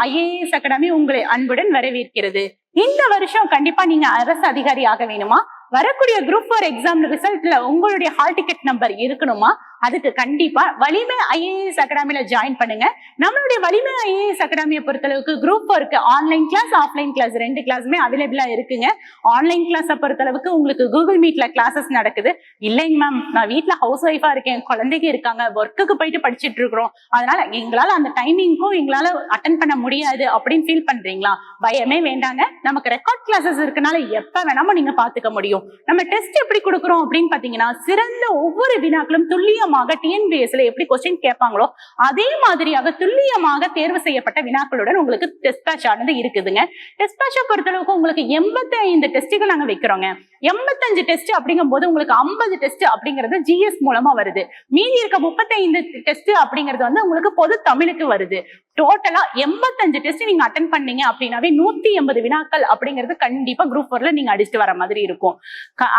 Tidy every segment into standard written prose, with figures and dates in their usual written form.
IAS academy உங்களை அன்புடன் வரவேற்கிறது. இந்த வருஷம் கண்டிப்பா நீங்க அரசு அதிகாரி ஆக வேணுமா? வரக்கூடிய குரூப் 4 எக்ஸாம் ரிசல்ட்ல உங்களுடைய ஹால் டிக்கெட் நம்பர் இருக்கணுமா? அதுக்கு கண்டிப்பா வலிமை IAS அகாடமில ஜாயின் பண்ணுங்க. நம்மளுடைய வலிமை IAS அகாடமியை பொறுத்தளவுக்கு குரூப் 4க்கு ஆன்லைன் கிளாஸ், ஆஃப்லைன் கிளாஸ் 2 கிளாஸுமே அவைலபிளா இருக்குங்க. ஆன்லைன் கிளாஸை பொறுத்தளவுக்கு உங்களுக்கு கூகுள் மீட்ல கிளாஸஸ் நடக்குது. இல்லைங்க மேம், நான் வீட்டுல ஹவுஸ் ஒய்ஃபா இருக்கேன், குழந்தைங்க இருக்காங்க, ஒர்க்குக்கு போயிட்டு படிச்சுட்டு இருக்கிறோம், அதனால எங்களால அந்த டைமிங்க்கும் எங்களால அட்டன் பண்ண முடியாது அப்படின்னு ஃபீல் பண்றீங்களா? பயமே வேண்டாங்க. நமக்கு ரெக்கார்ட் கிளாஸஸ் இருக்கனால எப்ப வேணாம நீங்க பாத்துக்க முடியும். நம்ம டெஸ்ட் எப்படி கொடுக்கிறோம் அப்படின்னு பாத்தீங்கன்னா, சிறந்த ஒவ்வொரு வினாக்களும் துல்லியமாக TNPSல எப்படி கொஸ்டின் கேட்பாங்களோ அதே மாதிரியாக துல்லியமாக தேர்வு செய்யப்பட்ட வினாக்களுடன் உங்களுக்கு டெஸ்ட் பேட்ச் ஆனது இருக்குதுங்க. டெஸ்ட் பேட்சை பொறுத்தளவுக்கு உங்களுக்கு 85 டெஸ்ட்டுகள் நாங்க வைக்கிறோங்க. 85 டெஸ்ட் அப்படிங்கும் போது உங்களுக்கு 50 டெஸ்ட் அப்படிங்கிறது GS மூலமா வருது. மீதி இருக்க 35 டெஸ்ட் அப்படிங்கிறது வந்து உங்களுக்கு பொது தமிழுக்கு வருது. டோட்டலா 85 டெஸ்ட் நீங்க அட்டன் பண்ணீங்க அப்படின்னாவே 180 வினாக்கள் அப்படிங்கிறது கண்டிப்பா குரூப் 4ல நீங்க அடிச்சுட்டு வர மாதிரி இருக்கும்.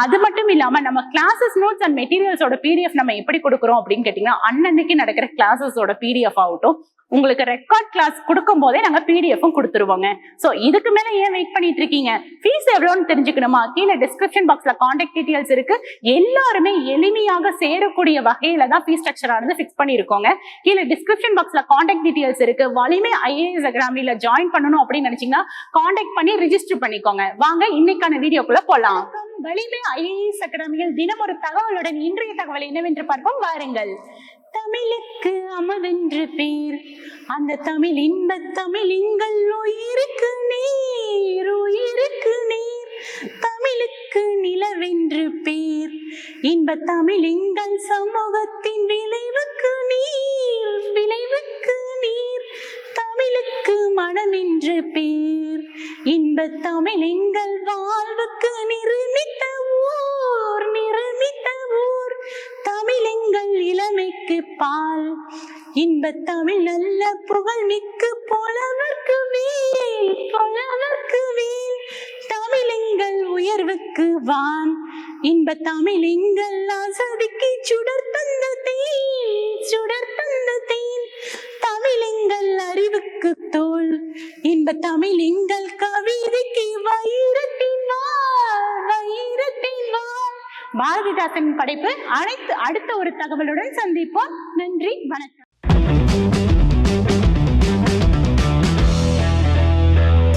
அது மட்டும் இல்லாம நம்ம கிளாஸஸ் நோட்ஸ் அண்ட் மெட்டீரியல்ஸோட PDF நம்ம எப்படி கொடுக்குறோம் அப்படின்னு கேட்டீங்கன்னா, அன்னன்னைக்கு நடக்கிற கிளாஸஸோட PDF ஆகட்டும், உங்களுக்கு ரெக்கார்ட் கிளாஸ் கொடுக்கும் போதே நாங்க PDF-ம் கொடுத்துருவோங்க. சோ இதுக்கு மேல ஏன் வெயிட் பண்ணிட்டு இருக்கீங்க? ஃபீஸ் எவ்வளவுன்னு தெரிஞ்சுக்கணுமா? கீழே டிஸ்கிரிப்ஷன் பாக்ஸ்ல கான்டாக்ட் டீடைல்ஸ் இருக்கு. எல்லாருமே எளிமையாக சேரக்கூடிய வகையில தான் ஃபீஸ் ஸ்ட்ரக்சர் ஆனது ஃபிக்ஸ் பண்ணிருக்கோங்க. கீழே டிஸ்கிரிப்ஷன் பாக்ஸ்ல கான்டாக்ட் டீடைல்ஸ் இருக்கு. வலிமை IAS அகாடமில ஜாயின் பண்ணணும் அப்படின்னு நினைச்சீங்கன்னா கான்டாக்ட் பண்ணி ரிஜிஸ்டர் பண்ணிக்கோங்க. வாங்க இன்னைக்கான வீடியோக்குள்ள போலாம். வலிமை IAS அகாடமியில் தினம் ஒரு தகவலுடன் இன்றைய தகவல் என்னவென்று பார்ப்போம், வாருங்கள். தமிழுக்கு அமுதென்று பேர், அந்த தமிழ் இன்ப தமிழ் எங்கள் உயிருக்கு நீர், உயிருக்கு நீர். தமிழுக்கு நிலவென்று பேர், இன்ப தமிழ் எங்கள் சமூகத்தின் விளைவுக்கு நீர், விளைவுக்கு நீர். தமிழுக்கு மனம் என்று பேர், இன்ப தமிழ் எங்கள் வாழ்வுக்கு நிருமித்த ஊர், நிருமித்த ஊர். தமிழ் எங்கள் இளமைக்கு பால், இன்ப தமிழ் நல்ல புகழ் மிக்கு புலவர்க்கு வேல், புலவர்க்கு வேல். தமிழ் எங்கள் உயர்வுக்கு வான், இன்ப தமிழ் எங்கள் அசதிக்கு சுடர் தந்த தேன், சுடர் தந்த தேன். தமிழ் எங்கள் அறிவுக்கு தோல், இன்ப தமிழ் எங்கள் கவிதைக்கு வைரத்தின் வாள், வைரத்தின் வாள். பாரதிதாசன் படைப்பு. அடுத்த ஒரு தகவலுடன் சந்திப்போம். நன்றி, வணக்கம்.